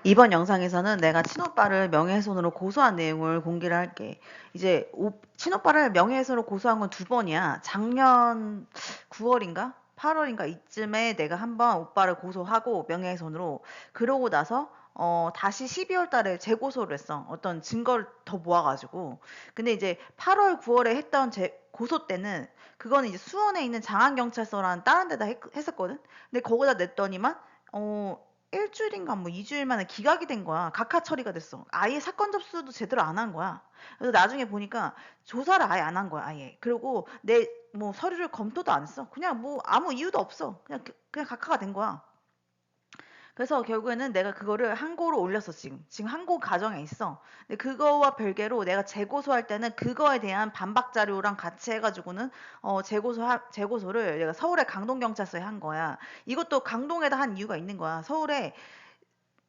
이번 영상에서는 내가 친오빠를 명예훼손으로 고소한 내용을 공개를 할게. 이제 친오빠를 명예훼손으로 고소한 건 2번이야. 작년 9월인가? 8월인가 이쯤에 내가 한번 오빠를 고소하고 명예훼손으로 그러고 나서 다시 12월 달에 재고소를 했어. 어떤 증거를 더 모아가지고. 근데 이제 8월, 9월에 했던 고소 때는 그거는 이제 수원에 있는 장안경찰서라는 다른 데다 했었거든. 근데 거기다 냈더니만 일주일인가 뭐 2주일 만에 기각이 된 거야. 각하 처리가 됐어. 아예 사건 접수도 제대로 안 한 거야. 그래서 나중에 보니까 조사를 아예 안 한 거야, 아예. 그리고 내 뭐 서류를 검토도 안 했어. 그냥 뭐 아무 이유도 없어. 그냥 각하가 된 거야. 그래서 결국에는 내가 그거를 항고로 올렸어, 지금. 지금 항고 과정에 있어. 근데 그거와 별개로 내가 재고소할 때는 그거에 대한 반박 자료랑 같이 해가지고는, 재고소를 내가 서울의 강동경찰서에 한 거야. 이것도 강동에다 한 이유가 있는 거야. 서울에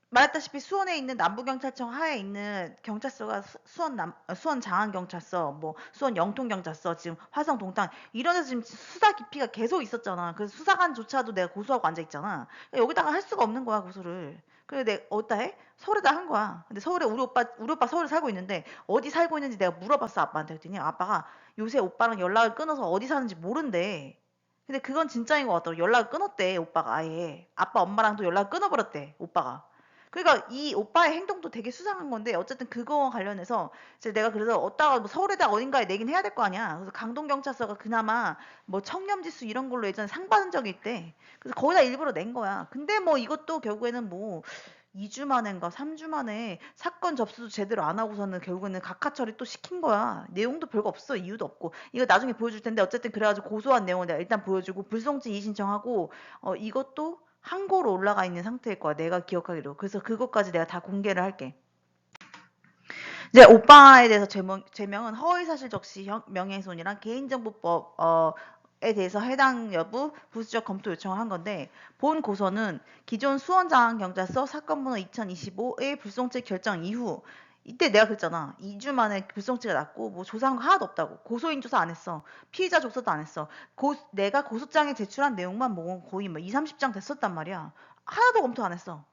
말했다시피 수원에 있는 남부경찰청 하에 있는 경찰서가 수원 장안경찰서, 뭐 수원 영통경찰서, 지금 화성 동탄 이런 데서 지금 수사 기피가 계속 있었잖아. 그래서 수사관조차도 내가 고소하고 앉아 있잖아. 여기다가 할 수가 없는 거야, 고소를. 그래서 내가 어디다 해? 서울에다 한 거야. 근데 서울에 우리 오빠 서울에 살고 있는데 어디 살고 있는지 내가 물어봤어, 아빠한테. 그랬더니 아빠가 요새 오빠랑 연락을 끊어서 어디 사는지 모른대. 근데 그건 진짜인 것 같더라고. 연락을 끊었대, 오빠가 아예. 아빠 엄마랑도 연락을 끊어버렸대, 오빠가. 그러니까 이 오빠의 행동도 되게 수상한 건데 어쨌든 그거 관련해서 이제 내가 그래서 어디다가 뭐 서울에다 어딘가에 내긴 해야 될 거 아니야. 그래서 강동경찰서가 그나마 뭐 청렴지수 이런 걸로 예전에 상 받은 적이 있대. 그래서 거기다 일부러 낸 거야. 근데 뭐 이것도 결국에는 뭐 2주 만인가 3주 만에 사건 접수도 제대로 안 하고서는 결국에는 각하 처리 또 시킨 거야. 내용도 별거 없어. 이유도 없고. 이거 나중에 보여줄 텐데 어쨌든 그래가지고 고소한 내용을 내가 일단 보여주고 불송치 이의신청하고 이것도 항고로 올라가 있는 상태일 거야. 내가 기억하기로. 그래서 그것까지 내가 다 공개를 할게. 이제 오빠에 대해서 제명은 허위사실 적시 명예훼손이랑 개인정보법 에 대해서 해당 여부 부수적 검토 요청을 한 건데 본 고소는 기존 수원장안경찰서 사건 번호 2025의 불송치 결정 이후 이때 내가 그랬잖아. 2주 만에 불송치가 났고 뭐 조사한 거 하나도 없다고. 고소인 조사 안 했어. 피의자 조사도 안 했어. 내가 고소장에 제출한 내용만 뭐 거의 뭐 2, 30장 됐었단 말이야. 하나도 검토 안 했어.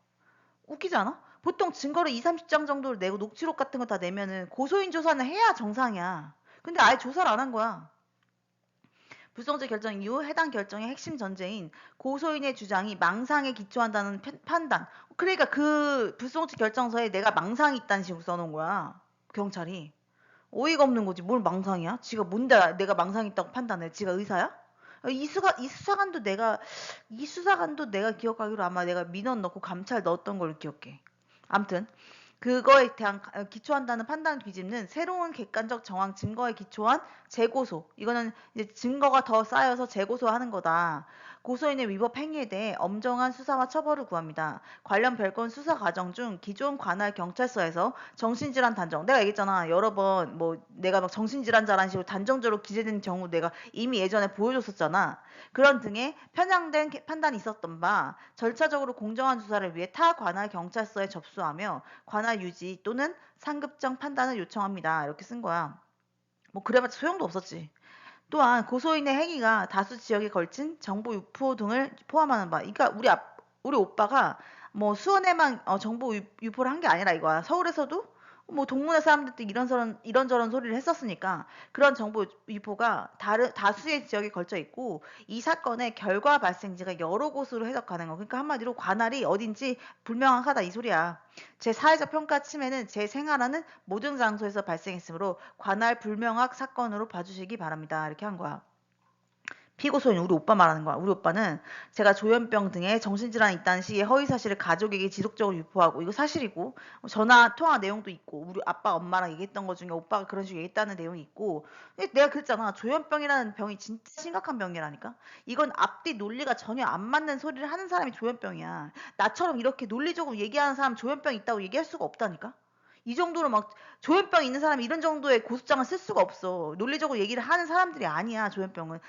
웃기지 않아? 보통 증거를 2, 30장 정도를 내고 녹취록 같은 거 다 내면은 고소인 조사는 해야 정상이야. 근데 아예 조사를 안 한 거야. 불송치 결정 이후 해당 결정의 핵심 전제인 고소인의 주장이 망상에 기초한다는 판단. 그러니까 그 불송치 결정서에 내가 망상이 있다는 식으로 써놓은 거야. 경찰이. 어이가 없는 거지. 뭘 망상이야? 지가 뭔데 내가 망상이 있다고 판단해. 지가 의사야? 이 수사관도 내가 기억하기로 아마 내가 민원 넣고 감찰 넣었던 걸로 기억해. 암튼 그거에 대한 기초한다는 판단 기준은 새로운 객관적 정황 증거에 기초한 재고소. 이거는 이제 증거가 더 쌓여서 재고소하는 거다. 고소인의 위법 행위에 대해 엄정한 수사와 처벌을 구합니다. 관련 별건 수사 과정 중 기존 관할 경찰서에서 정신질환 단정. 내가 얘기했잖아. 여러 번 뭐 내가 막 정신질환자라는 식으로 단정적으로 기재된 경우 내가 이미 예전에 보여줬었잖아. 그런 등의 편향된 판단이 있었던 바 절차적으로 공정한 수사를 위해 타 관할 경찰서에 접수하며 관할 유지 또는 상급정 판단을 요청합니다. 이렇게 쓴 거야. 뭐 그래봤자 소용도 없었지. 또한 고소인의 행위가 다수 지역에 걸친 정보 유포 등을 포함하는 바. 그러니까 우리 오빠가 뭐 수원에만 정보 유포를 한 게 아니라 이거야. 서울에서도 뭐 동문회 사람들도 이런저런 소리를 했었으니까 그런 정보 유포가 다수의 지역에 걸쳐 있고 이 사건의 결과 발생지가 여러 곳으로 해석하는 거. 그러니까 한마디로 관할이 어딘지 불명확하다 이 소리야. 제 사회적 평가 침해는 제 생활하는 모든 장소에서 발생했으므로 관할 불명확 사건으로 봐주시기 바랍니다. 이렇게 한 거야. 피고소인 우리 오빠 말하는 거야. 우리 오빠는 제가 조현병 등의 정신질환이 있다는 식의 허위사실을 가족에게 지속적으로 유포하고 이거 사실이고 전화 통화 내용도 있고 우리 아빠 엄마랑 얘기했던 것 중에 오빠가 그런 식으로 얘기했다는 내용이 있고 내가 그랬잖아. 조현병이라는 병이 진짜 심각한 병이라니까. 이건 앞뒤 논리가 전혀 안 맞는 소리를 하는 사람이 조현병이야. 나처럼 이렇게 논리적으로 얘기하는 사람 조현병 있다고 얘기할 수가 없다니까. 이 정도로 막 조현병 있는 사람이 이런 정도의 고소장을 쓸 수가 없어. 논리적으로 얘기를 하는 사람들이 아니야, 조현병은.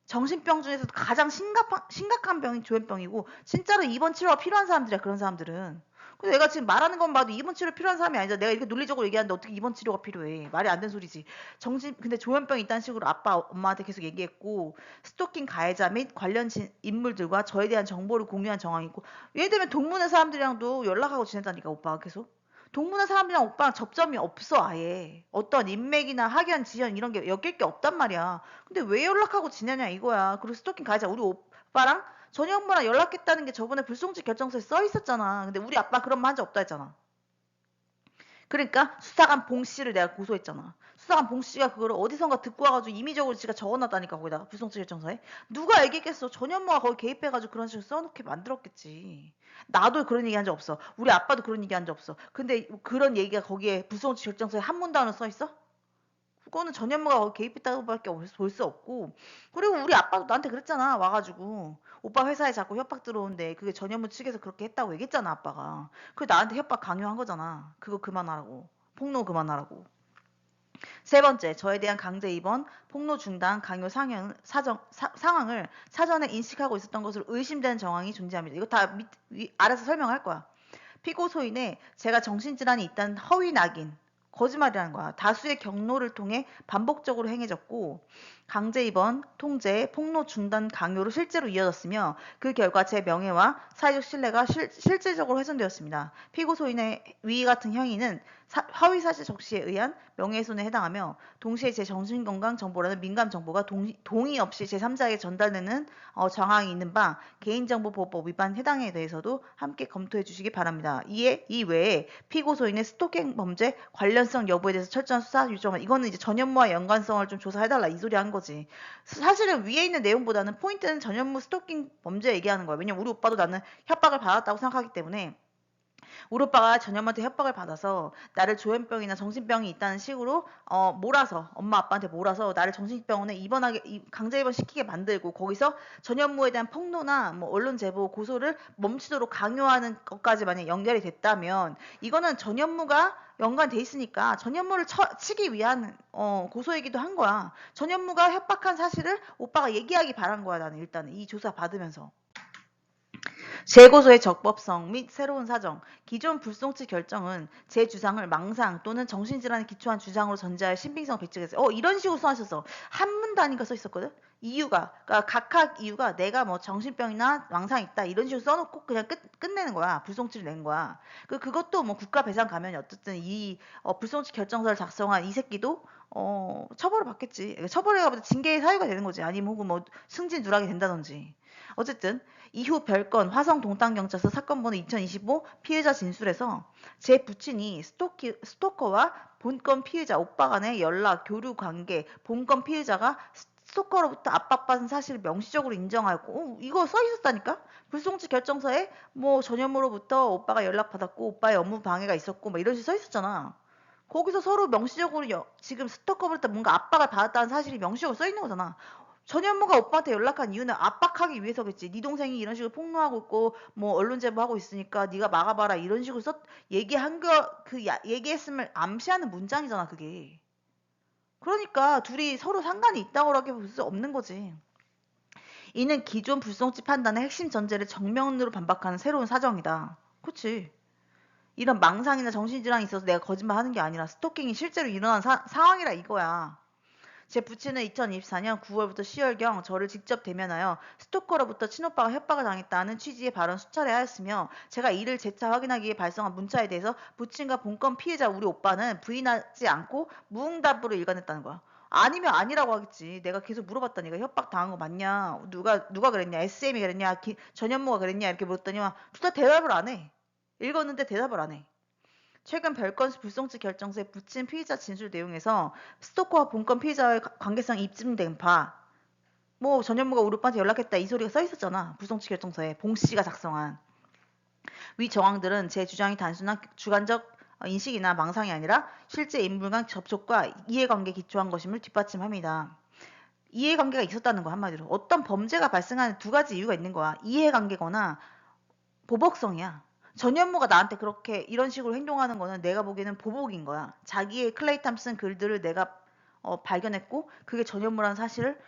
정신병 중에서도 가장 심각한 병이 조현병이고 진짜로 입원 치료가 필요한 사람들이야 그런 사람들은. 근데 내가 지금 말하는 건 봐도 입원 치료 필요한 사람이 아니잖아. 내가 이렇게 논리적으로 얘기하는데 어떻게 입원 치료가 필요해. 말이 안 되는 소리지. 근데 조현병이 있다는 식으로 아빠, 엄마한테 계속 얘기했고, 스토킹 가해자 및 관련 인물들과 저에 대한 정보를 공유한 정황이 있고, 예를 들면 동문회 사람들이랑도 연락하고 지냈다니까, 오빠가 계속. 동문회 사람들이랑 오빠랑 접점이 없어, 아예. 어떤 인맥이나 학연, 지연 이런 게 엮일 게 없단 말이야. 근데 왜 연락하고 지내냐 이거야. 그리고 스토킹 가해자 우리 오빠랑 전희 엄마랑 연락했다는 게 저번에 불송치 결정서에 써 있었잖아. 근데 우리 아빠 그런 말 한 적 없다 했잖아. 그러니까 수사관 봉 씨를 내가 고소했잖아. 수사관 봉 씨가 그거를 어디선가 듣고 와가지고 임의적으로 지가 적어놨다니까 거기다가 불송치 결정서에. 누가 얘기했겠어. 전희 엄마가 거기 개입해가지고 그런 식으로 써놓게 만들었겠지. 나도 그런 얘기 한 적 없어. 우리 아빠도 그런 얘기 한 적 없어. 근데 그런 얘기가 거기에 불송치 결정서에 한 문단으로 써 있어? 그거는 전현무가 개입했다고밖에 볼 수 없고, 그리고 우리 아빠도 나한테 그랬잖아. 와가지고 오빠 회사에 자꾸 협박 들어오는데 그게 전현무 측에서 그렇게 했다고 얘기했잖아, 아빠가. 그 나한테 협박 강요한 거잖아. 그거 그만하라고. 폭로 그만하라고. 세 번째, 저에 대한 강제 입원, 폭로 중단, 강요 상황을 사전에 인식하고 있었던 것으로 의심되는 정황이 존재합니다. 이거 다 알아서 설명할 거야. 피고 소인의 제가 정신질환이 있다는 허위 낙인, 거짓말이라는 거야. 다수의 경로를 통해 반복적으로 행해졌고 강제 입원, 통제, 폭로 중단 강요로 실제로 이어졌으며 그 결과 제 명예와 사회적 신뢰가 실질적으로 훼손되었습니다. 피고 소인의 위 같은 행위는 허위 사실 적시에 의한 명예훼손에 해당하며 동시에 제 정신건강 정보라는 민감 정보가 동의 없이 제3자에게 전달되는 정황이 있는 바 개인정보보호법 위반 해당에 대해서도 함께 검토해 주시기 바랍니다. 이 외에 피고 소인의 스토킹 범죄 관련성 여부에 대해서 철저한 수사 요청을 이거는 이제 전현무와 연관성을 좀 조사해달라 이 소리 한 거지. 사실은 위에 있는 내용보다는 포인트는 전현무 스토킹 범죄 얘기하는 거야. 왜냐면 우리 오빠도 나는 협박을 받았다고 생각하기 때문에 우리 오빠가 전현무한테 협박을 받아서 나를 조현병이나 정신병이 있다는 식으로 몰아서 엄마 아빠한테 몰아서 나를 정신병원에 입원하게 강제 입원시키게 만들고 거기서 전현무에 대한 폭로나 뭐 언론 제보 고소를 멈추도록 강요하는 것까지 만약 연결이 됐다면 이거는 전현무가 연관돼 있으니까 전현무를 치기 위한 고소이기도 한 거야. 전현무가 협박한 사실을 오빠가 얘기하기 바란 거야. 나는 일단은 이 조사 받으면서. 재고소의 적법성 및 새로운 사정, 기존 불송치 결정은 제 주장을 망상 또는 정신질환에 기초한 주장으로 전제할 신빙성을 배치했어요. 이런 식으로 써하셨어. 한문 단위가 써 있었거든. 이유가, 그러니까 각각 이유가 내가 뭐 정신병이나 망상이 있다 이런 식으로 써놓고 그냥 끝내는 거야. 불송치를 낸 거야. 그것도 뭐 국가 배상 가면이 어쨌든 이 불송치 결정서를 작성한 이 새끼도 처벌을 받겠지. 처벌을 가보다 징계의 사유가 되는 거지. 아니면 혹은 뭐 승진 누락이 된다든지. 어쨌든 이후 별건 화성 동탄경찰서 사건 번호 2025 피해자 진술에서 제 부친이 스토커와 본건 피해자 오빠 간의 연락, 교류 관계, 본건 피해자가 스토커로부터 압박받은 사실을 명시적으로 인정하고 이거 써 있었다니까? 불송치 결정서에 뭐 전현무로부터 오빠가 연락받았고 오빠의 업무 방해가 있었고 뭐 이런 식으로 써 있었잖아. 거기서 서로 명시적으로 지금 스토커로부터 뭔가 압박을 받았다는 사실이 명시적으로 써 있는 거잖아. 전현무가 오빠한테 연락한 이유는 압박하기 위해서겠지. 네 동생이 이런 식으로 폭로하고 있고 뭐 언론 제보하고 있으니까 네가 막아봐라 이런 식으로 얘기한 얘기했음을 암시하는 문장이잖아 그게. 그러니까 둘이 서로 상관이 있다고밖에 볼 수 없는 거지. 이는 기존 불송치 판단의 핵심 전제를 정면으로 반박하는 새로운 사정이다. 그치? 이런 망상이나 정신질환이 있어서 내가 거짓말하는 게 아니라 스토킹이 실제로 일어난 상황이라 이거야. 제 부친은 2024년 9월부터 10월경 저를 직접 대면하여 스토커로부터 친오빠가 협박을 당했다는 취지의 발언 수차례 하였으며 제가 이를 재차 확인하기 위해 발송한 문자에 대해서 부친과 본건 피해자 우리 오빠는 부인하지 않고 무응답으로 일관했다는 거야. 아니면 아니라고 하겠지. 내가 계속 물어봤다니까 협박 당한 거 맞냐? 누가 그랬냐? SM이 그랬냐? 전현무가 그랬냐? 이렇게 물었더니 둘 다 대답을 안 해. 읽었는데 대답을 안 해. 최근 별건 불송치 결정서에 부친 피의자 진술 내용에서 스토커와 본건 피의자의 관계성이 입증된 바, 뭐 전현무가 우리 오빠한테 연락했다 이 소리가 써 있었잖아. 불송치 결정서에 봉 씨가 작성한. 위 정황들은 제 주장이 단순한 주관적 인식이나 망상이 아니라 실제 인물 간 접촉과 이해관계에 기초한 것임을 뒷받침합니다. 이해관계가 있었다는 거 한마디로. 어떤 범죄가 발생하는 두 가지 이유가 있는 거야. 이해관계거나 보복성이야. 전현무가 나한테 그렇게 이런 식으로 행동하는 거는 내가 보기에는 보복인 거야. 자기의 클레이 탐슨 글들을 내가 발견했고 그게 전현무라는 사실을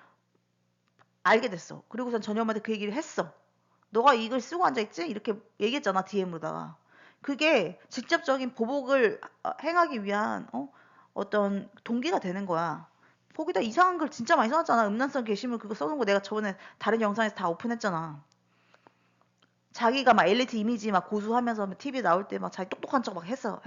알게 됐어. 그리고선 전현무한테 그 얘기를 했어. 너가 이걸 쓰고 앉아있지? 이렇게 얘기했잖아 DM으로다가. 그게 직접적인 보복을 행하기 위한 어떤 동기가 되는 거야. 거기다 이상한 걸 진짜 많이 써놨잖아. 음란성 게시물 그거 써놓은 거 내가 저번에 다른 영상에서 다 오픈했잖아. 자기가 막 엘리트 이미지 막 고수하면서 TV 나올 때 막 자기 똑똑한 척 막 했어.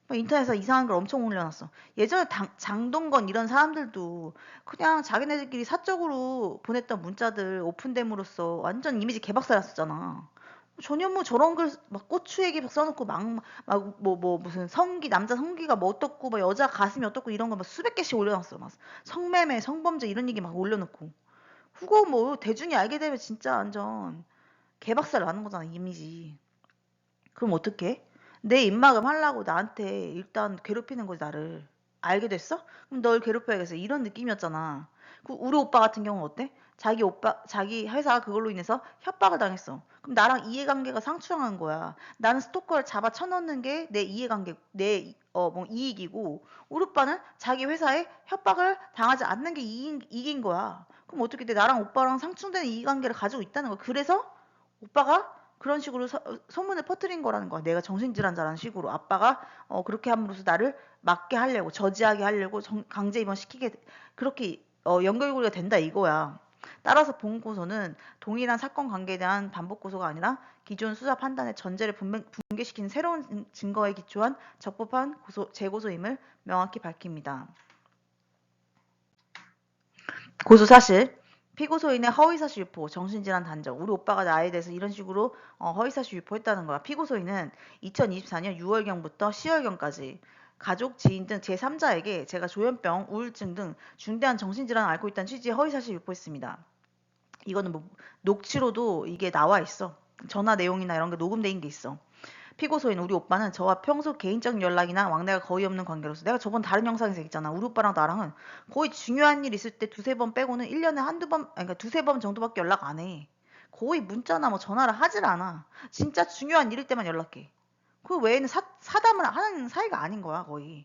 막 인터넷에서 이상한 걸 엄청 올려놨어. 예전에 장동건 이런 사람들도 그냥 자기네들끼리 사적으로 보냈던 문자들 오픈됨으로써 완전 이미지 개박살 났었잖아. 전혀 뭐 저런 글 막 고추 얘기 막 써놓고 막 무슨 성기 남자 성기가 뭐 어떻고 막 여자 가슴이 어떻고 이런 거 막 수백 개씩 올려놨어. 막 성매매 성범죄 이런 얘기 막 올려놓고 그거 뭐 대중이 알게 되면 진짜 완전 개박살 나는 거잖아 이미지. 그럼 어떡해? 내 입막음 하려고 나한테 일단 괴롭히는 거지 나를. 알게 됐어? 그럼 널 괴롭혀야겠어. 이런 느낌이었잖아. 그 우리 오빠 같은 경우는 어때? 자기 회사 그걸로 인해서 협박을 당했어. 그럼 나랑 이해관계가 상충한 거야. 나는 스토커를 잡아 쳐넣는 게 내 이해관계, 뭐 이익이고, 우리 오빠는 자기 회사에 협박을 당하지 않는 게 이익인 거야. 그럼 어떻게 돼? 나랑 오빠랑 상충되는 이해관계를 가지고 있다는 거야. 그래서 오빠가 그런 식으로 소문을 퍼뜨린 거라는 거야. 내가 정신질환자라는 식으로. 아빠가 그렇게 함으로써 나를 맞게 하려고, 저지하게 하려고 강제 입원시키게, 그렇게 연결고리가 된다 이거야. 따라서 본고소는 동일한 사건 관계에 대한 반복 고소가 아니라 기존 수사 판단의 전제를 붕괴시키는 새로운 증거에 기초한 적법한 재고소임을 명확히 밝힙니다. 고소 사실. 피고소인의 허위사실 유포, 정신질환 단정. 우리 오빠가 나에 대해서 이런 식으로 허위사실 유포했다는 거야. 피고소인은 2024년 6월경부터 10월경까지 가족, 지인 등 제3자에게 제가 조현병, 우울증 등 중대한 정신질환을 앓고 있다는 취지의 허위사실 유포했습니다. 이거는 뭐 녹취로도 이게 나와 있어. 전화 내용이나 이런 게 녹음돼 있는 게 있어. 피고소인 우리 오빠는 저와 평소 개인적인 연락이나 왕래가 거의 없는 관계로서 내가 저번 다른 영상에서 얘기했잖아. 우리 오빠랑 나랑은 거의 중요한 일 있을 때 두세 번 빼고는 1년에 한두 번, 아니, 그러니까 두세 번 정도밖에 연락 안 해. 거의 문자나 뭐 전화를 하질 않아. 진짜 중요한 일일 때만 연락해. 그 외에는 사담을 하는 사이가 아닌 거야, 거의.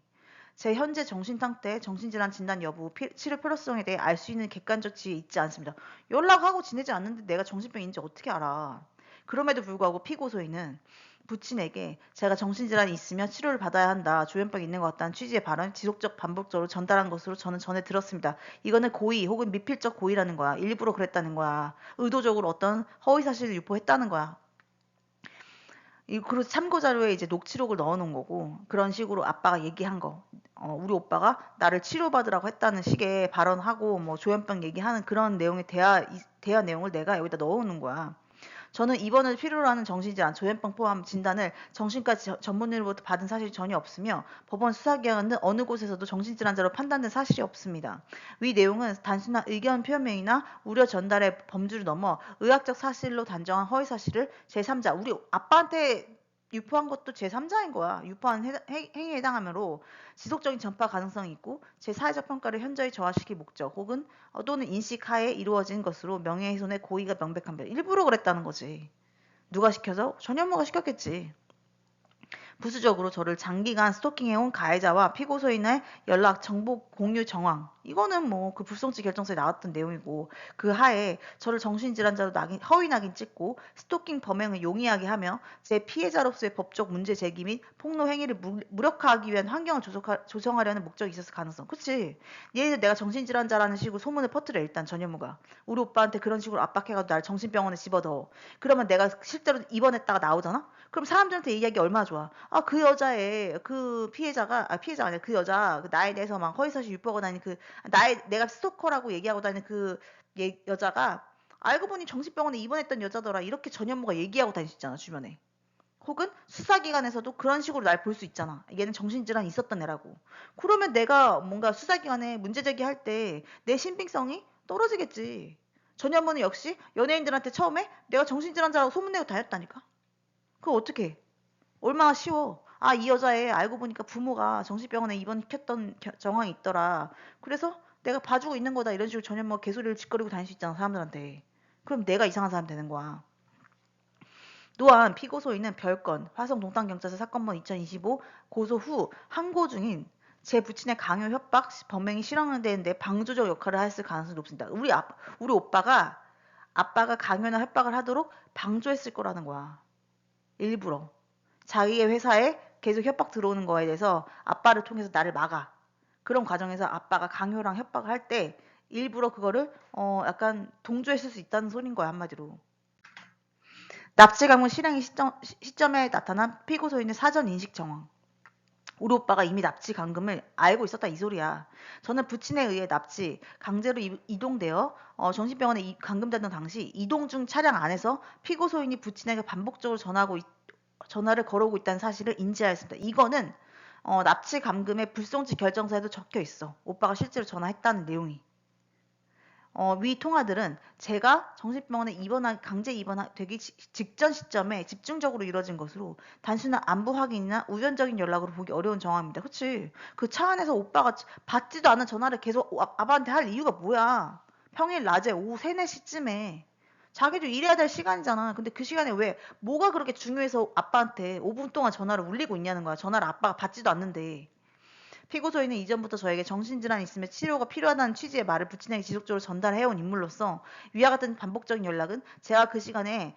제 현재 정신 상태, 정신질환 진단 여부, 치료 필요성에 대해 알 수 있는 객관적 지위 있지 않습니다. 연락하고 지내지 않는데 내가 정신병인지 어떻게 알아? 그럼에도 불구하고 피고소인은 부친에게 제가 정신질환이 있으면 치료를 받아야 한다. 조현병이 있는 것 같다는 취지의 발언을 지속적 반복적으로 전달한 것으로 저는 전해 들었습니다. 이거는 고의 혹은 미필적 고의라는 거야. 일부러 그랬다는 거야. 의도적으로 어떤 허위 사실을 유포했다는 거야. 그리고 참고 자료에 이제 녹취록을 넣어 놓은 거고 그런 식으로 아빠가 얘기한 거. 우리 오빠가 나를 치료받으라고 했다는 식의 발언하고 뭐 조현병 얘기하는 그런 내용의 대화 내용을 내가 여기다 넣어 놓은 거야. 저는 입원을 필요로 하는 정신질환, 조현병 포함 진단을 정신과 전문의로부터 받은 사실이 전혀 없으며 법원 수사기관은 어느 곳에서도 정신질환자로 판단된 사실이 없습니다. 위 내용은 단순한 의견 표명이나 우려 전달의 범주를 넘어 의학적 사실로 단정한 허위 사실을 제3자, 우리 아빠한테 유포한 것도 제3자인 거야. 유포한 행위에 해당하므로 지속적인 전파 가능성이 있고 제4회적 평가를 현저히 저하시킬 목적 혹은 또는 인식하에 이루어진 것으로 명예훼손의 고의가 명백합니다. 일부러 그랬다는 거지. 누가 시켜서? 전현무가 시켰겠지. 부수적으로 저를 장기간 스토킹해온 가해자와 피고소인의 연락, 정보 공유 정황. 이거는 뭐 그 불송치 결정서에 나왔던 내용이고 그 하에 저를 정신질환자로 허위 낙인 찍고 스토킹 범행을 용이하게 하며 제 피해자로서의 법적 문제 제기 및 폭로 행위를 무력화하기 위한 환경을 조성하려는 목적이 있었을 가능성. 그치? 얘는 내가 정신질환자라는 식으로 소문을 퍼뜨려 일단 전현무가. 우리 오빠한테 그런 식으로 압박해가지고 날 정신병원에 집어넣어. 그러면 내가 실제로 입원했다가 나오잖아? 그럼 사람들한테 얘기하기 얼마나 좋아. 아, 그 여자의 그 피해자가 아니라 그 여자 그 나에 대해서 막 허위사실 유포하고 다니는 내가 스토커라고 얘기하고 다니는 그 여자가 알고 보니 정신병원에 입원했던 여자더라. 이렇게 전현무가 얘기하고 다니시잖아, 주변에. 혹은 수사기관에서도 그런 식으로 날 볼 수 있잖아. 얘는 정신질환이 있었던 애라고. 그러면 내가 뭔가 수사기관에 문제 제기할 때 내 신빙성이 떨어지겠지. 전현무는 역시 연예인들한테 처음에 내가 정신질환자라고 소문내고 다녔다니까. 그거 어떻게 해? 얼마나 쉬워. 아, 이 여자애 알고 보니까 부모가 정신병원에 입원시켰던 정황이 있더라. 그래서 내가 봐주고 있는 거다. 이런 식으로 전혀 개소리를 짓거리고 다닐 수 있잖아, 사람들한테. 그럼 내가 이상한 사람 되는 거야. 또한 피고소인은 별건, 화성 동탄경찰서 사건번 2025 고소 후 항고 중인 제 부친의 강요 협박 범행이 실형되는데 방조적 역할을 했을 가능성이 높습니다. 우리 아빠가 강요나 협박을 하도록 방조했을 거라는 거야. 일부러. 자기의 회사에 계속 협박 들어오는 거에 대해서 아빠를 통해서 나를 막아. 그런 과정에서 아빠가 강요랑 협박을 할 때 일부러 그거를 약간 동조했을 수 있다는 소린 거야, 한마디로. 납치 강요 실행 시점에 나타난 피고 소인의 사전 인식 정황. 우리 오빠가 이미 납치 감금을 알고 있었다 이 소리야. 저는 부친에 의해 납치, 강제로 이동되어 정신병원에 감금되던 당시 이동 중 차량 안에서 피고 소인이 부친에게 반복적으로 전화를 걸어오고 있다는 사실을 인지하였습니다. 이거는 납치 감금의 불송치 결정서에도 적혀 있어. 오빠가 실제로 전화했다는 내용이. 위 통화들은 제가 정신병원에 강제 입원되기 직전 시점에 집중적으로 이루어진 것으로 단순한 안부 확인이나 우연적인 연락으로 보기 어려운 정황입니다. 그치? 그 차 안에서 오빠가 받지도 않은 전화를 계속 아빠한테 할 이유가 뭐야? 평일 낮에 오후 3, 4시쯤에. 자기도 일해야 될 시간이잖아. 근데 그 시간에 왜 뭐가 그렇게 중요해서 아빠한테 5분 동안 전화를 울리고 있냐는 거야. 전화를 아빠가 받지도 않는데. 피고소인은 이전부터 저에게 정신질환이 있으며 치료가 필요하다는 취지의 말을 부친에게 지속적으로 전달해온 인물로서 위와 같은 반복적인 연락은 제가 그 시간에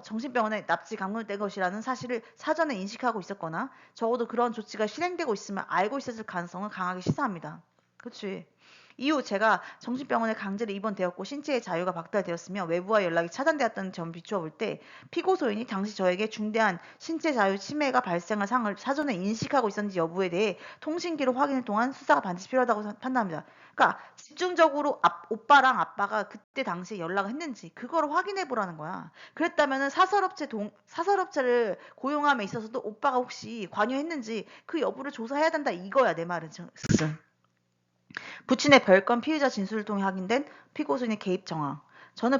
정신병원에 납치 감금된 것이라는 사실을 사전에 인식하고 있었거나 적어도 그런 조치가 실행되고 있음을 알고 있었을 가능성을 강하게 시사합니다. 그치? 이후 제가 정신병원에 강제로 입원되었고 신체의 자유가 박탈되었으며 외부와 연락이 차단되었다는 점을 비추어 볼 때 피고소인이 당시 저에게 중대한 신체 자유 침해가 발생할 상을 사전에 인식하고 있었는지 여부에 대해 통신기록 확인을 통한 수사가 반드시 필요하다고 판단합니다. 그러니까 집중적으로 오빠랑 아빠가 그때 당시에 연락을 했는지 그거를 확인해 보라는 거야. 그랬다면은 사설업체를 고용함에 있어서도 오빠가 혹시 관여했는지 그 여부를 조사해야 된다 이거야 내 말은. 부친의 별건 피의자 진술을 통해 확인된 피고소인의 개입 정황. 저는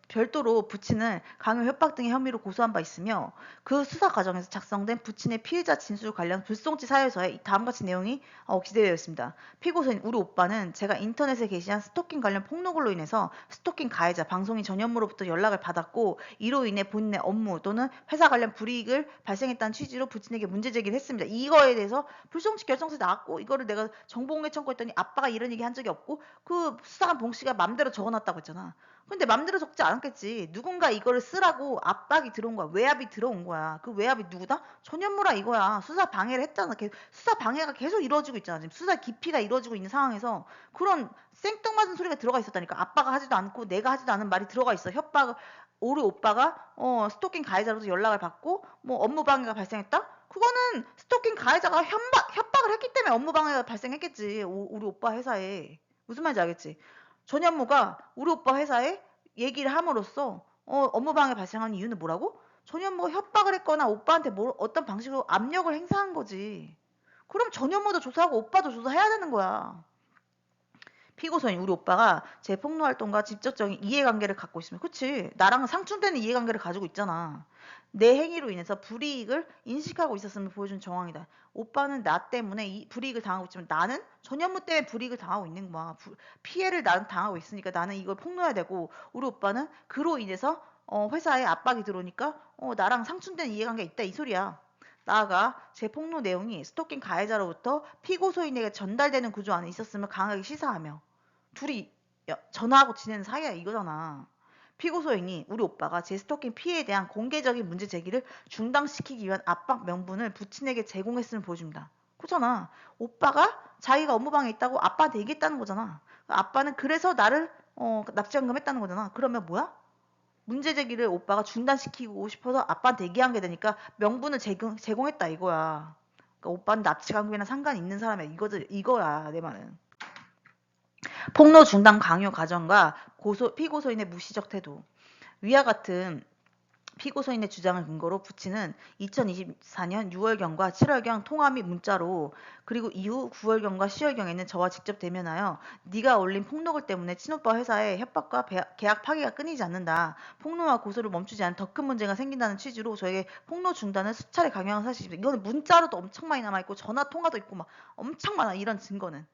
별도로 부친을 강요 협박 등의 혐의로 고소한 바 있으며 그 수사 과정에서 작성된 부친의 피의자 진술 관련 불송치 사유서에 다음과 같이 내용이 기재되어 있습니다. 피고소인 우리 오빠는 제가 인터넷에 게시한 스토킹 관련 폭로글로 인해서 스토킹 가해자 방송인 전현무로부터 연락을 받았고 이로 인해 본인의 업무 또는 회사 관련 불이익을 발생했다는 취지로 부친에게 문제 제기를 했습니다. 이거에 대해서 불송치 결정서에 나왔고 이거를 내가 정보공개 청구했더니 아빠가 이런 얘기 한 적이 없고 그 수사관 봉씨가 맘대로 적어놨다고 했잖아. 근데 맘대로 적지 않았겠지. 누군가 이거를 쓰라고 압박이 들어온 거야. 외압이 들어온 거야. 그 외압이 누구다? 전현무라 이거야. 수사 방해를 했잖아. 수사 방해가 계속 이루어지고 있잖아. 지금 수사 기피가 이루어지고 있는 상황에서 그런 생뚱맞은 소리가 들어가 있었다니까. 아빠가 하지도 않고 내가 하지도 않은 말이 들어가 있어. 우리 오빠가 스토킹 가해자로서 연락을 받고 뭐 업무 방해가 발생했다? 그거는 스토킹 가해자가 협박을 했기 때문에 업무 방해가 발생했겠지. 우리 오빠 회사에. 무슨 말인지 알겠지? 전현무가 우리 오빠 회사에 얘기를 함으로써 업무 방해 발생한 이유는 뭐라고? 전현무가 협박을 했거나 오빠한테 어떤 방식으로 압력을 행사한 거지. 그럼 전현무도 조사하고 오빠도 조사해야 되는 거야. 피고소인 우리 오빠가 제 폭로 활동과 직접적인 이해관계를 갖고 있으면 그치 나랑은 상충되는 이해관계를 가지고 있잖아. 내 행위로 인해서 불이익을 인식하고 있었음을 보여준 정황이다. 오빠는 나 때문에 이 불이익을 당하고 있지만 나는 전현무 때문에 불이익을 당하고 있는 거야. 피해를 나는 당하고 있으니까 나는 이걸 폭로해야 되고 우리 오빠는 그로 인해서 회사에 압박이 들어오니까 나랑 상충되는 이해관계가 있다 이 소리야. 나아가 제 폭로 내용이 스토킹 가해자로부터 피고소인에게 전달되는 구조 안에 있었음을 강하게 시사하며 둘이 전화하고 지내는 사이야 이거잖아. 피고소인이 우리 오빠가 제 스토킹 피해에 대한 공개적인 문제 제기를 중단시키기 위한 압박 명분을 부친에게 제공했음을 보여줍니다. 그렇잖아. 오빠가 자기가 업무방해 있다고 아빠한테 얘기했다는 거잖아. 아빠는 그래서 나를 납치감금했다는 거잖아. 그러면 뭐야? 문제 제기를 오빠가 중단시키고 싶어서 아빠한테 얘기한 게 되니까 명분을 제공했다 이거야. 그러니까 오빠는 납치감금이랑 상관이 있는 사람이야. 이거야 내 말은. 폭로 중단 강요 과정과 피고소인의 무시적 태도. 위와 같은 피고소인의 주장을 근거로 부친은 2024년 6월경과 7월경 통화 및 문자로 그리고 이후 9월경과 10월경에는 저와 직접 대면하여 네가 올린 폭로글 때문에 친오빠 회사에 협박과 계약 파기가 끊이지 않는다. 폭로와 고소를 멈추지 않은 더 큰 문제가 생긴다는 취지로 저에게 폭로 중단을 수차례 강요한 사실입니다. 이거는 문자로도 엄청 많이 남아있고 전화 통화도 있고 막 엄청 많아 이런 증거는.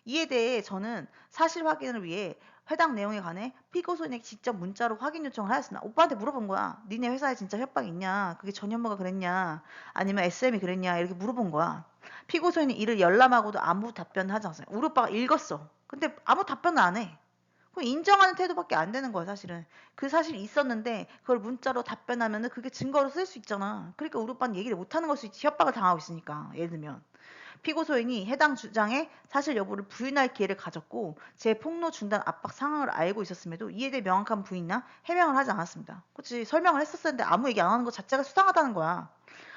이에 대해 저는 사실 확인을 위해 해당 내용에 관해 피고소인에게 직접 문자로 확인 요청을 하였으나 오빠한테 물어본 거야. 니네 회사에 진짜 협박이 있냐? 그게 전현무가 그랬냐? 아니면 SM이 그랬냐? 이렇게 물어본 거야. 피고소인이 이를 열람하고도 아무 답변을 하지 않았어요. 우리 오빠가 읽었어. 근데 아무 답변을 안 해. 그럼 인정하는 태도밖에 안 되는 거야, 사실은. 그 사실이 있었는데 그걸 문자로 답변하면은 그게 증거로 쓸 수 있잖아. 그러니까 우리 오빠는 얘기를 못 하는 걸 수 있지. 협박을 당하고 있으니까. 예를 들면. 피고 소인이 해당 주장에 사실 여부를 부인할 기회를 가졌고 제 폭로 중단 압박 상황을 알고 있었음에도 이에 대해 명확한 부인이나 해명을 하지 않았습니다. 그치, 설명을 했었었는데 아무 얘기 안 하는 것 자체가 수상하다는 거야.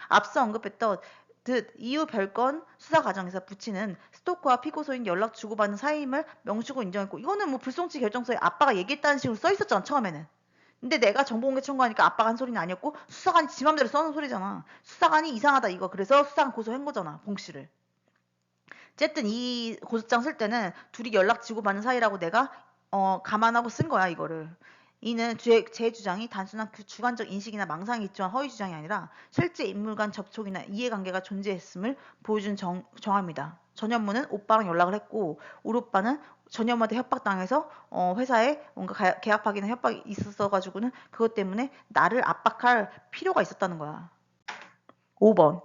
앞서 언급했던 듯 이후 별건 수사 과정에서 부친은 스토커와 피고소인 연락 주고받는 사이임을 명시고 인정했고, 이거는 뭐 불송치 결정서에 아빠가 얘기했다는 식으로 써 있었잖아, 처음에는. 근데 내가 정보공개 청구하니까 아빠가 한 소리는 아니었고 수사관이 지 맘대로 써놓은 소리잖아. 수사관이 이상하다 이거. 그래서 수사관 고소한 거잖아, 봉 씨를. 어쨌든 이 고소장 쓸 때는 둘이 연락 주고받는 사이라고 내가 감안하고 쓴 거야, 이거를. 이는 제 주장이 단순한 그 주관적 인식이나 망상이 있지만 허위 주장이 아니라 실제 인물 간 접촉이나 이해관계가 존재했음을 보여준 정황입니다. 전현무는 오빠랑 연락을 했고 우리 오빠는 전현무한테 협박당해서 회사에 뭔가 계약하기나 협박이 있었어가지고는 그것 때문에 나를 압박할 필요가 있었다는 거야. 5번.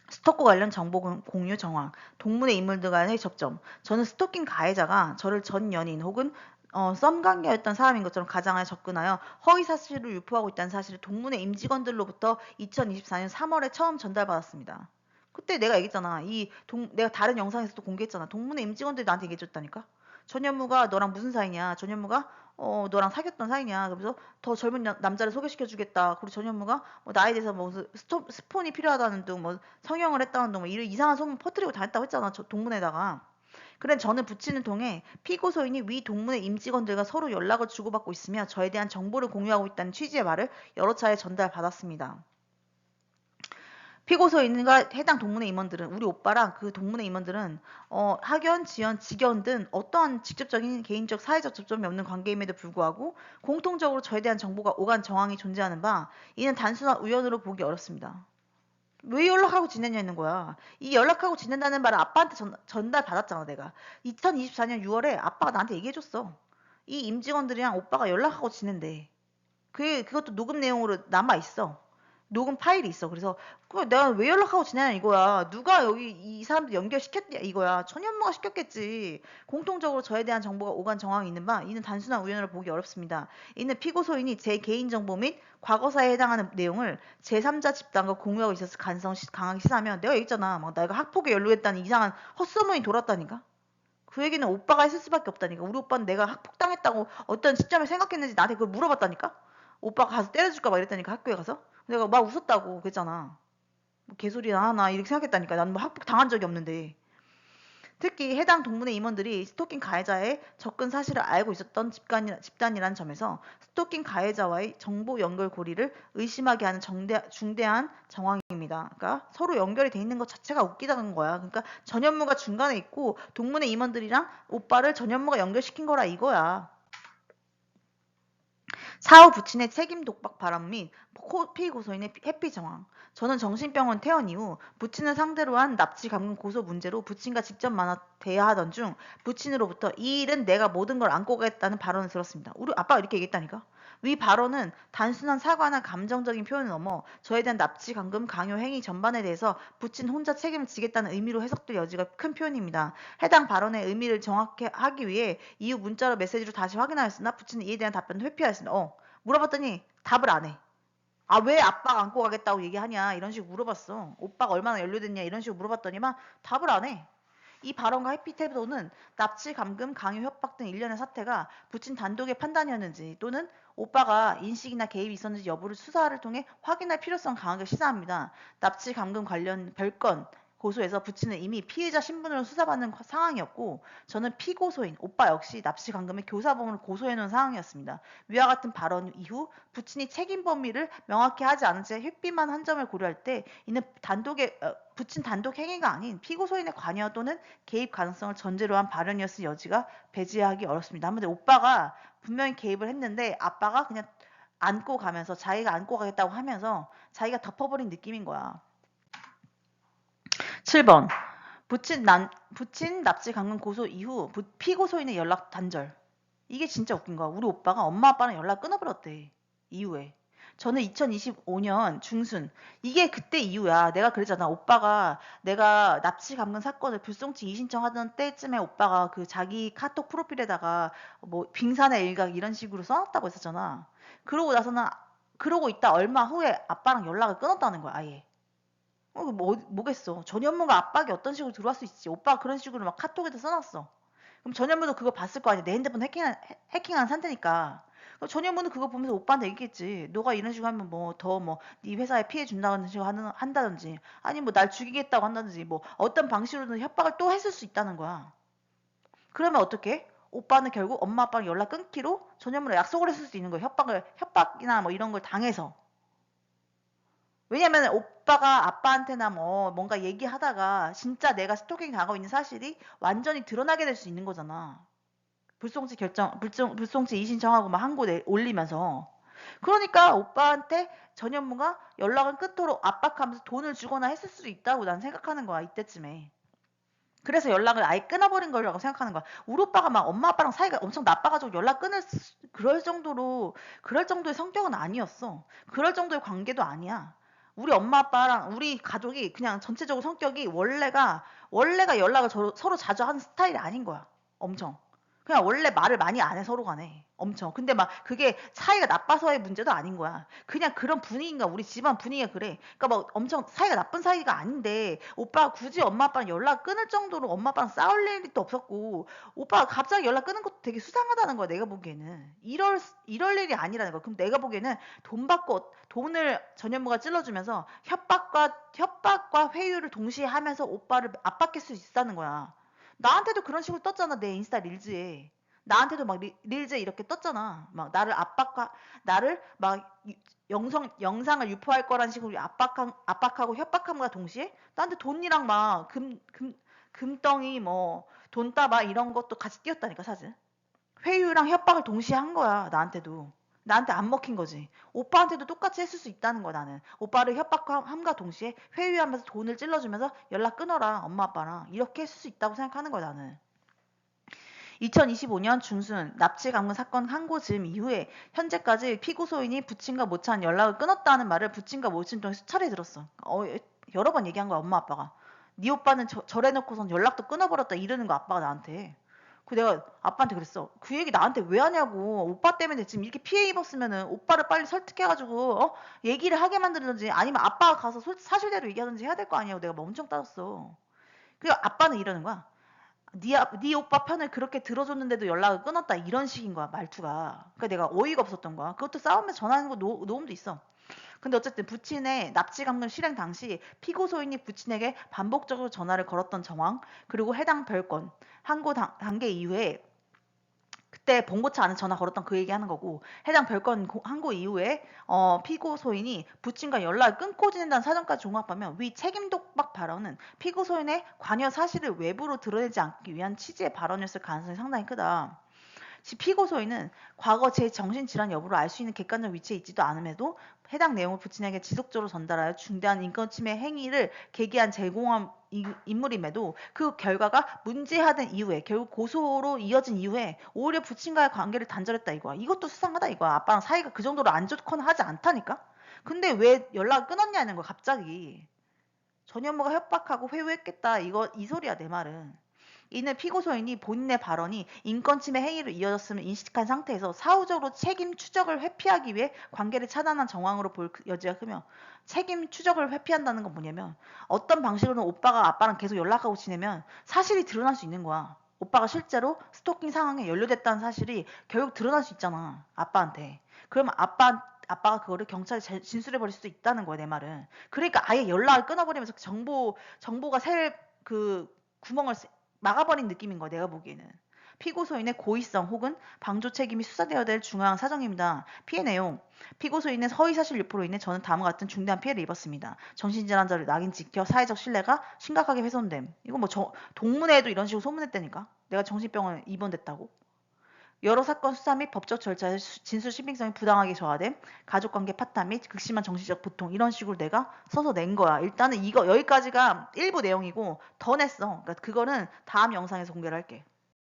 스토커 관련 정보 공유 정황, 동문의 인물들 간의 접점. 저는 스토킹 가해자가 저를 전 연인 혹은 썸 관계였던 사람인 것처럼 가장에 접근하여 허위 사실을 유포하고 있다는 사실을 동문의 임직원들로부터 2024년 3월에 처음 전달받았습니다. 그때 내가 얘기했잖아. 내가 다른 영상에서도 공개했잖아. 동문의 임직원들이 나한테 얘기해줬다니까. 전현무가 너랑 무슨 사이냐? 전현무가 너랑 사귀었던 사이냐? 그래서 더 젊은 남자를 소개시켜주겠다. 그리고 전현무가 뭐 나에 대해서 뭐 스폰이 필요하다는 둥, 뭐 성형을 했다는 둥, 뭐 이런 이상한 소문 퍼뜨리고 다녔다고 했잖아. 저 동문에다가. 그래 저는 부친을 통해 피고소인이 위 동문의 임직원들과 서로 연락을 주고받고 있으며 저에 대한 정보를 공유하고 있다는 취지의 말을 여러 차례 전달받았습니다. 피고소인과 해당 동문회 임원들은 우리 오빠랑 그 동문회 임원들은 학연, 지연, 직연 등 어떠한 직접적인 개인적 사회적 접점이 없는 관계임에도 불구하고 공통적으로 저에 대한 정보가 오간 정황이 존재하는 바 이는 단순한 우연으로 보기 어렵습니다. 왜 연락하고 지냈냐는 거야. 이 연락하고 지낸다는 말을 아빠한테 전달받았잖아 내가. 2024년 6월에 아빠가 나한테 얘기해줬어. 이 임직원들이랑 오빠가 연락하고 지낸대. 그것도 녹음 내용으로 남아있어. 녹음 파일이 있어. 그래서 내가 왜 연락하고 지내냐 이거야. 누가 여기 이 사람들 연결시켰냐 이거야. 천연무가 시켰겠지. 공통적으로 저에 대한 정보가 오간 정황이 있는 바 이는 단순한 우연으로 보기 어렵습니다. 이는 피고소인이 제 개인정보 및 과거사에 해당하는 내용을 제3자 집단과 공유하고 있어서 가능성을 강하게 시사하면 내가 얘기했잖아. 막 내가 학폭에 연루했다는 이상한 헛소문이 돌았다니까. 그 얘기는 오빠가 했을 수밖에 없다니까. 우리 오빠는 내가 학폭당했다고 어떤 시점에 생각했는지 나한테 그걸 물어봤다니까. 오빠가 가서 때려줄까 막 이랬다니까 학교에 가서. 내가 막 웃었다고 그랬잖아. 뭐 개소리나 하나 이렇게 생각했다니까. 나는 뭐 학폭 당한 적이 없는데. 특히 해당 동문회 임원들이 스토킹 가해자의 접근 사실을 알고 있었던 집단이라는 점에서 스토킹 가해자와의 정보 연결 고리를 의심하게 하는 중대한 정황입니다. 그러니까 서로 연결이 돼 있는 것 자체가 웃기다는 거야. 그러니까 전현무가 중간에 있고 동문회 임원들이랑 오빠를 전현무가 연결시킨 거라 이거야. 사후 부친의 책임 독박 발언 및 피고소인의 회피 정황. 저는 정신병원 퇴원 이후 부친을 상대로 한 납치 감금 고소 문제로 부친과 직접 만나 대화하던 중 부친으로부터 이 일은 내가 모든 걸 안고 가겠다는 발언을 들었습니다. 우리 아빠가 이렇게 얘기했다니까. 위 발언은 단순한 사과나 감정적인 표현을 넘어 저에 대한 납치 감금 강요 행위 전반에 대해서 부친 혼자 책임을 지겠다는 의미로 해석될 여지가 큰 표현입니다. 해당 발언의 의미를 정확히 하기 위해 이후 문자로 메시지로 다시 확인하였으나 부친은 이에 대한 답변을 회피하였습니다. 물어봤더니 답을 안 해. 아, 왜 아빠가 안고 가겠다고 얘기하냐 이런 식으로 물어봤어. 오빠가 얼마나 연루됐냐 이런 식으로 물어봤더니만 답을 안 해. 이 발언과 회피 태도는 납치, 감금, 강요, 협박 등 일련의 사태가 부친 단독의 판단이었는지 또는 오빠가 인식이나 개입이 있었는지 여부를 수사를 통해 확인할 필요성 강하게 시사합니다. 납치, 감금 관련 별건 고소에서 부친은 이미 피해자 신분으로 수사받는 상황이었고 저는 피고소인 오빠 역시 납치 감금의 교사범으로 고소해놓은 상황이었습니다. 위와 같은 발언 이후 부친이 책임 범위를 명확히 하지 않은 채 회피만 한 점을 고려할 때 이는 부친 단독 행위가 아닌 피고소인의 관여 또는 개입 가능성을 전제로 한 발언이었을 여지가 배제하기 어렵습니다. 한마디로 오빠가 분명히 개입을 했는데 아빠가 그냥 안고 가면서 자기가 안고 가겠다고 하면서 자기가 덮어버린 느낌인 거야. 7번. 부친 납치 감금 고소 이후 피고소인의 연락 단절. 이게 진짜 웃긴 거야. 우리 오빠가 엄마 아빠랑 연락 끊어버렸대. 이후에. 저는 2025년 중순 이게 그때 이후야. 내가 그랬잖아. 오빠가 내가 납치 감금 사건을 불송치 이의신청하던 때쯤에 오빠가 그 자기 카톡 프로필에다가 뭐 빙산의 일각 이런 식으로 써놨다고 했었잖아. 그러고 나서는 그러고 있다 얼마 후에 아빠랑 연락을 끊었다는 거야 아예. 뭐겠어. 전현무가 압박이 어떤 식으로 들어올 수 있지. 오빠가 그런 식으로 막 카톡에도 써놨어. 그럼 전현무도 그거 봤을 거 아니야. 내 핸드폰 해킹한 상태니까. 그럼 전현무는 그거 보면서 오빠한테 얘기했지. 너가 이런 식으로 하면 뭐 더 뭐 네 회사에 피해 준다는 식으로 한다든지 아니 뭐 날 죽이겠다고 한다든지 뭐 어떤 방식으로든 협박을 또 했을 수 있다는 거야. 그러면 어떻게? 오빠는 결국 엄마 아빠랑 연락 끊기로 전현무랑 약속을 했을 수 있는 거야. 협박이나 뭐 이런 걸 당해서. 왜냐면 오빠가 아빠한테나 뭐 뭔가 얘기하다가 진짜 내가 스토킹 당하고 있는 사실이 완전히 드러나게 될 수 있는 거잖아. 불송치 이의신청하고 막 항고 올리면서. 그러니까 오빠한테 전현무가 연락을 끊도록 압박하면서 돈을 주거나 했을 수도 있다고 난 생각하는 거야, 이때쯤에. 그래서 연락을 아예 끊어버린 거라고 생각하는 거야. 우리 오빠가 막 엄마 아빠랑 사이가 엄청 나빠가지고 그럴 정도의 성격은 아니었어. 그럴 정도의 관계도 아니야. 우리 엄마 아빠랑 우리 가족이 그냥 전체적으로 성격이 원래가 연락을 서로 자주 하는 스타일이 아닌 거야. 엄청. 그냥 원래 말을 많이 안 해, 서로 간에. 엄청. 근데 막 그게 사이가 나빠서의 문제도 아닌 거야. 그냥 그런 분위기인가, 우리 집안 분위기가 그래. 그러니까 막 엄청 사이가 나쁜 사이가 아닌데, 오빠가 굳이 엄마 아빠랑 연락 끊을 정도로 엄마 아빠랑 싸울 일도 없었고, 오빠가 갑자기 연락 끊은 것도 되게 수상하다는 거야, 내가 보기에는. 이럴 일이 아니라는 거야. 그럼 내가 보기에는 돈을 전현무가 찔러주면서 협박과 회유를 동시에 하면서 오빠를 압박할 수 있다는 거야. 나한테도 그런 식으로 떴잖아, 내 인스타 릴즈에. 나한테도 막 릴즈에 이렇게 떴잖아. 막 나를 막 영상을 유포할 거란 식으로 압박하고 협박함과 동시에 나한테 돈이랑 막 금덩이 뭐 돈다발 이런 것도 같이 띄었다니까, 사진. 회유랑 협박을 동시에 한 거야, 나한테도. 나한테 안 먹힌 거지. 오빠한테도 똑같이 했을 수 있다는 거야, 나는. 오빠를 협박함과 동시에 회유하면서 돈을 찔러주면서 연락 끊어라, 엄마 아빠랑. 이렇게 했을 수 있다고 생각하는 거야, 나는. 2025년 중순 납치 감금 사건 항고 즈음 이후에 현재까지 피고 소인이 부친과 모차는 연락을 끊었다는 말을 부친과 모친 통해 수차례 들었어. 여러 번 얘기한 거야, 엄마 아빠가. 네 오빠는 저래놓고선 연락도 끊어버렸다 이러는 거야, 아빠가 나한테. 그 내가 아빠한테 그랬어. 그 얘기 나한테 왜 하냐고. 오빠 때문에 지금 이렇게 피해 입었으면은 오빠를 빨리 설득해가지고 얘기를 하게 만들든지 아니면 아빠가 가서 사실대로 얘기하든지 해야 될 거 아니냐고 내가 막 엄청 따졌어. 그리고 아빠는 이러는 거야. 네 오빠 편을 그렇게 들어줬는데도 연락을 끊었다 이런 식인 거야, 말투가. 그러니까 내가 어이가 없었던 거야. 그것도 싸우면서 전화하는 거 노음도 있어. 근데 어쨌든 부친의 납치 감금 실행 당시 피고 소인이 부친에게 반복적으로 전화를 걸었던 정황, 그리고 해당 별건 항고 단계 이후에 그때 본고차 안에 전화 걸었던 그 얘기하는 거고, 해당 별건 항고 이후에 피고 소인이 부친과 연락을 끊고 지낸다는 사정까지 종합하면 위 책임독박 발언은 피고 소인의 관여 사실을 외부로 드러내지 않기 위한 취지의 발언이었을 가능성이 상당히 크다. 피고 소인은 과거 제 정신질환 여부를 알 수 있는 객관적 위치에 있지도 않음에도 해당 내용을 부친에게 지속적으로 전달하여 중대한 인권침해 행위를 계기한 제공한 인물임에도 그 결과가 문제화된 이후에 결국 고소로 이어진 이후에 오히려 부친과의 관계를 단절했다 이거야. 이것도 수상하다 이거야. 아빠랑 사이가 그 정도로 안 좋거나 하지 않다니까? 근데 왜 연락을 끊었냐는 거야, 갑자기. 전현무가 협박하고 회유했겠다. 이 소리야, 내 말은. 이는 피고소인이 본인의 발언이 인권침해 행위로 이어졌음을 인식한 상태에서 사후적으로 책임 추적을 회피하기 위해 관계를 차단한 정황으로 볼 여지가 크며, 책임 추적을 회피한다는 건 뭐냐면 어떤 방식으로는 오빠가 아빠랑 계속 연락하고 지내면 사실이 드러날 수 있는 거야. 오빠가 실제로 스토킹 상황에 연루됐다는 사실이 결국 드러날 수 있잖아, 아빠한테. 그러면 아빠가 그거를 경찰에 진술해 버릴 수도 있다는 거야, 내 말은. 그러니까 아예 연락을 끊어버리면서 정보가 새 구멍을 막아버린 느낌인 거야, 내가 보기에는. 피고소인의 고의성 혹은 방조 책임이 수사되어야 될 중요한 사정입니다. 피해 내용. 피고소인의 허위사실 유포로 인해 저는 다음과 같은 중대한 피해를 입었습니다. 정신질환자를 낙인 찍혀 사회적 신뢰가 심각하게 훼손됨. 이거 뭐 동문회에도 이런 식으로 소문냈다니까. 내가 정신병원에 입원됐다고. 여러 사건 수사 및 법적 절차의 진술 신빙성이 부당하게 저하됨, 가족관계 파탄 및 극심한 정신적 고통, 이런 식으로 내가 써서 낸 거야. 일단은 이거 여기까지가 일부 내용이고 더 냈어. 그러니까 그거는 다음 영상에서 공개를 할게.